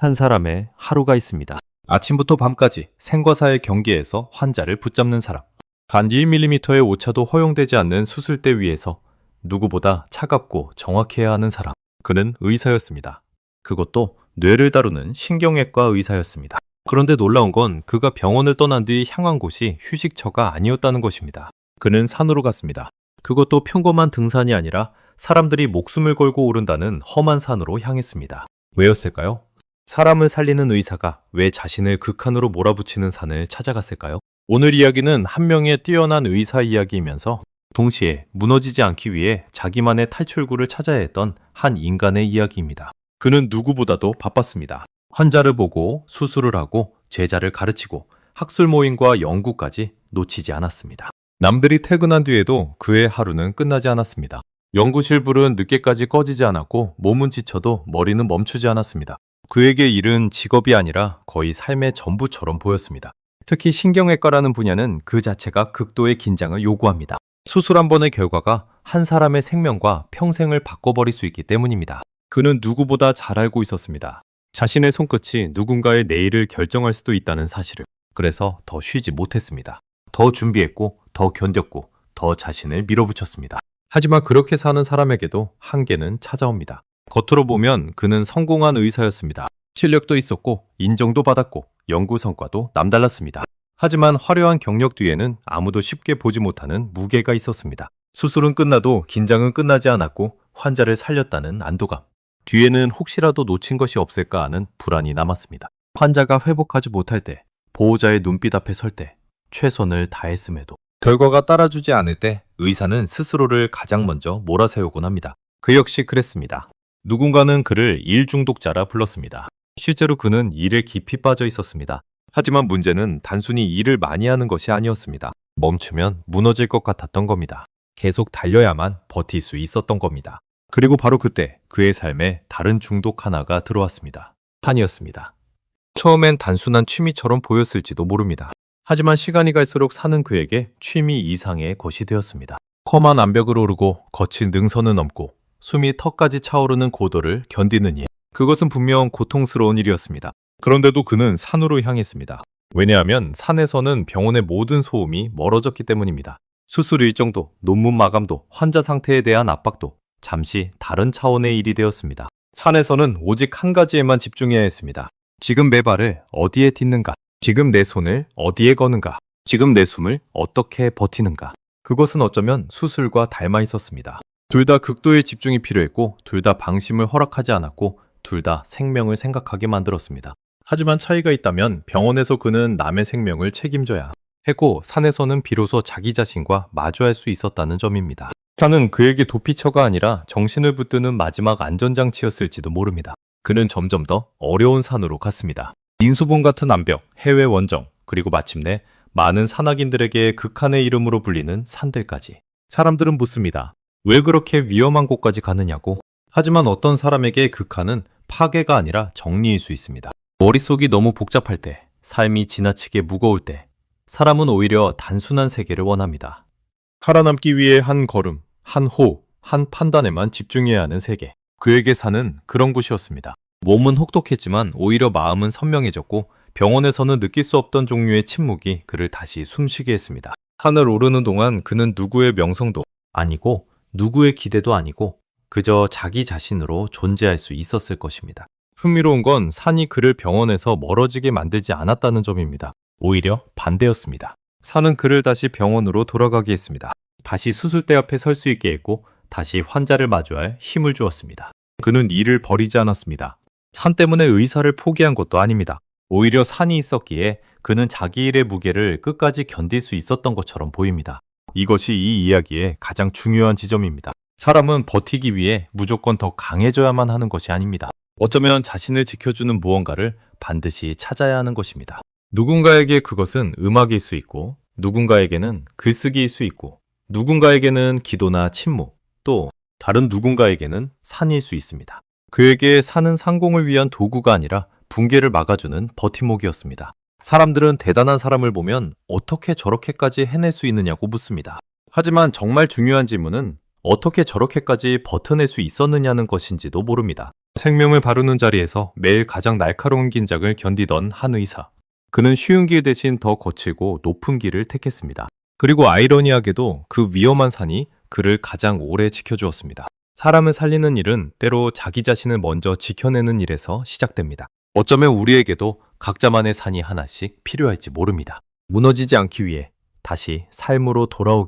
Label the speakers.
Speaker 1: 한 사람의 하루가 있습니다.
Speaker 2: 아침부터 밤까지 생과사의 경계에서 환자를 붙잡는 사람. 단 1mm의 오차도 허용되지 않는 수술대 위에서 누구보다 차갑고 정확해야 하는 사람. 그는 의사였습니다. 그것도 뇌를 다루는 신경외과 의사였습니다. 그런데 놀라운 건 그가 병원을 떠난 뒤 향한 곳이 휴식처가 아니었다는 것입니다. 그는 산으로 갔습니다. 그것도 평범한 등산이 아니라 사람들이 목숨을 걸고 오른다는 험한 산으로 향했습니다. 왜였을까요? 사람을 살리는 의사가 왜 자신을 극한으로 몰아붙이는 산을 찾아갔을까요? 오늘 이야기는 한 명의 뛰어난 의사 이야기이면서 동시에 무너지지 않기 위해 자기만의 탈출구를 찾아야 했던 한 인간의 이야기입니다. 그는 누구보다도 바빴습니다. 환자를 보고 수술을 하고 제자를 가르치고 학술 모임과 연구까지 놓치지 않았습니다. 남들이 퇴근한 뒤에도 그의 하루는 끝나지 않았습니다. 연구실 불은 늦게까지 꺼지지 않았고 몸은 지쳐도 머리는 멈추지 않았습니다. 그에게 일은 직업이 아니라 거의 삶의 전부처럼 보였습니다. 특히 신경외과라는 분야는 그 자체가 극도의 긴장을 요구합니다. 수술 한 번의 결과가 한 사람의 생명과 평생을 바꿔버릴 수 있기 때문입니다. 그는 누구보다 잘 알고 있었습니다. 자신의 손끝이 누군가의 내일을 결정할 수도 있다는 사실을. 그래서 더 쉬지 못했습니다. 더 준비했고, 더 견뎠고, 더 자신을 밀어붙였습니다. 하지만 그렇게 사는 사람에게도 한계는 찾아옵니다. 겉으로 보면 그는 성공한 의사였습니다. 실력도 있었고 인정도 받았고 연구 성과도 남달랐습니다. 하지만 화려한 경력 뒤에는 아무도 쉽게 보지 못하는 무게가 있었습니다. 수술은 끝나도 긴장은 끝나지 않았고 환자를 살렸다는 안도감. 뒤에는 혹시라도 놓친 것이 없을까 하는 불안이 남았습니다. 환자가 회복하지 못할 때, 보호자의 눈빛 앞에 설 때, 최선을 다했음에도 결과가 따라주지 않을 때 의사는 스스로를 가장 먼저 몰아세우곤 합니다. 그 역시 그랬습니다. 누군가는 그를 일 중독자라 불렀습니다. 실제로 그는 일에 깊이 빠져 있었습니다. 하지만 문제는 단순히 일을 많이 하는 것이 아니었습니다. 멈추면 무너질 것 같았던 겁니다. 계속 달려야만 버틸 수 있었던 겁니다. 그리고 바로 그때 그의 삶에 다른 중독 하나가 들어왔습니다. 산이었습니다. 처음엔 단순한 취미처럼 보였을지도 모릅니다. 하지만 시간이 갈수록 사는 그에게 취미 이상의 것이 되었습니다. 험한 암벽을 오르고 거친 능선을 넘고 숨이 턱까지 차오르는 고도를 견디는 일. 그것은 분명 고통스러운 일이었습니다. 그런데도 그는 산으로 향했습니다. 왜냐하면 산에서는 병원의 모든 소음이 멀어졌기 때문입니다. 수술 일정도, 논문 마감도, 환자 상태에 대한 압박도 잠시 다른 차원의 일이 되었습니다. 산에서는 오직 한 가지에만 집중해야 했습니다. 지금 내 발을 어디에 딛는가? 지금 내 손을 어디에 거는가? 지금 내 숨을 어떻게 버티는가? 그것은 어쩌면 수술과 닮아 있었습니다. 둘 다 극도의 집중이 필요했고 둘 다 방심을 허락하지 않았고 둘 다 생명을 생각하게 만들었습니다. 하지만 차이가 있다면 병원에서 그는 남의 생명을 책임져야 했고 산에서는 비로소 자기 자신과 마주할 수 있었다는 점입니다. 산은 그에게 도피처가 아니라 정신을 붙드는 마지막 안전장치였을지도 모릅니다. 그는 점점 더 어려운 산으로 갔습니다. 인수봉 같은 암벽, 해외 원정, 그리고 마침내 많은 산악인들에게 극한의 이름으로 불리는 산들까지. 사람들은 묻습니다. 왜 그렇게 위험한 곳까지 가느냐고. 하지만 어떤 사람에게 극한은 파괴가 아니라 정리일 수 있습니다. 머릿속이 너무 복잡할 때, 삶이 지나치게 무거울 때, 사람은 오히려 단순한 세계를 원합니다. 살아남기 위해 한 걸음, 한 호흡, 한 판단에만 집중해야 하는 세계. 그에게 산은 그런 곳이었습니다. 몸은 혹독했지만 오히려 마음은 선명해졌고 병원에서는 느낄 수 없던 종류의 침묵이 그를 다시 숨쉬게 했습니다. 산을 오르는 동안 그는 누구의 명성도 아니고 누구의 기대도 아니고 그저 자기 자신으로 존재할 수 있었을 것입니다. 흥미로운 건 산이 그를 병원에서 멀어지게 만들지 않았다는 점입니다. 오히려 반대였습니다. 산은 그를 다시 병원으로 돌아가게 했습니다. 다시 수술대 앞에 설 수 있게 했고 다시 환자를 마주할 힘을 주었습니다. 그는 일을 버리지 않았습니다. 산 때문에 의사를 포기한 것도 아닙니다. 오히려 산이 있었기에 그는 자기 일의 무게를 끝까지 견딜 수 있었던 것처럼 보입니다. 이것이 이 이야기의 가장 중요한 지점입니다. 사람은 버티기 위해 무조건 더 강해져야만 하는 것이 아닙니다. 어쩌면 자신을 지켜주는 무언가를 반드시 찾아야 하는 것입니다. 누군가에게 그것은 음악일 수 있고 누군가에게는 글쓰기일 수 있고 누군가에게는 기도나 침묵, 또 다른 누군가에게는 산일 수 있습니다. 그에게 산은 상공을 위한 도구가 아니라 붕괴를 막아주는 버팀목이었습니다. 사람들은 대단한 사람을 보면 어떻게 저렇게까지 해낼 수 있느냐고 묻습니다. 하지만 정말 중요한 질문은 어떻게 저렇게까지 버텨낼 수 있었느냐는 것인지도 모릅니다. 생명을 바루는 자리에서 매일 가장 날카로운 긴장을 견디던 한 의사. 그는 쉬운 길 대신 더 거칠고 높은 길을 택했습니다. 그리고 아이러니하게도 그 위험한 산이 그를 가장 오래 지켜주었습니다. 사람을 살리는 일은 때로 자기 자신을 먼저 지켜내는 일에서 시작됩니다. 어쩌면 우리에게도 각자만의 산이 하나씩 필요할지 모릅니다. 무너지지 않기 위해 다시 삶으로 돌아오기